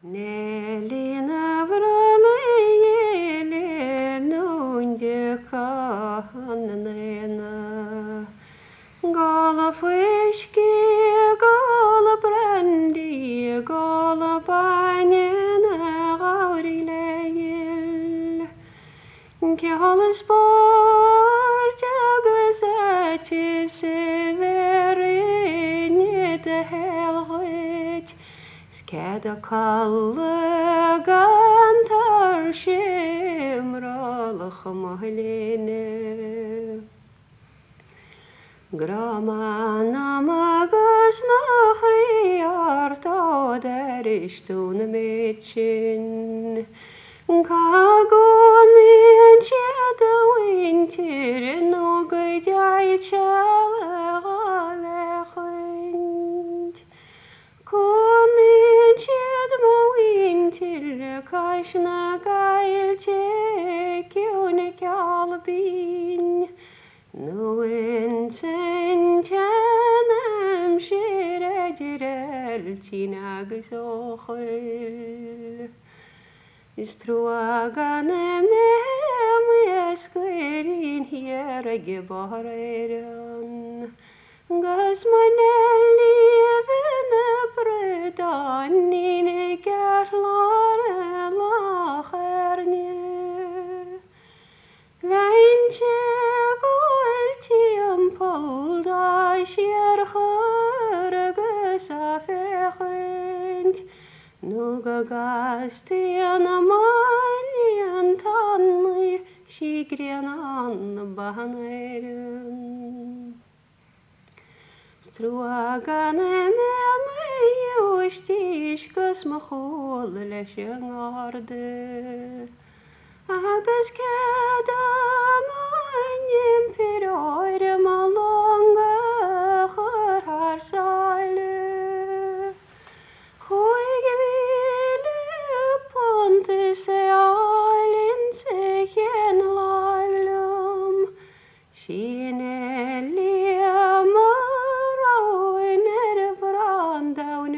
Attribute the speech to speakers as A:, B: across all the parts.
A: Neilí na Bhrollaigh undated Ghile whiskey, Ghile brandy, Ghile Áine RTÉ Ghile sport agus severin de helghit Scad a calle gantar Bhrollaigh Máire Graman agus Máire RTÉ CD mitchin Dhonnchadha winter no gudai chalachint Dhonnchadha winter kaishna Ghile kyune kalbin No intentanam shirajirel tinagus ochil Is truaganem esquerin here a Bhrollaigh Gus Neilí even a bredan in a garlar lacherne Reinche goiltium polda sheer agus a fechint Nuga gastian a malian tanni shigrian an baneiren Struaganem justish gus machol leis arde Agus cadam anim piroir malonga chur saile Chuig Ghile pontis ailin se chen lailum Neilí Amhráin bran dawn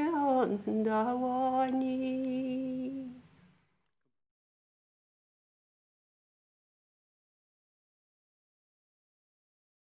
A: dawani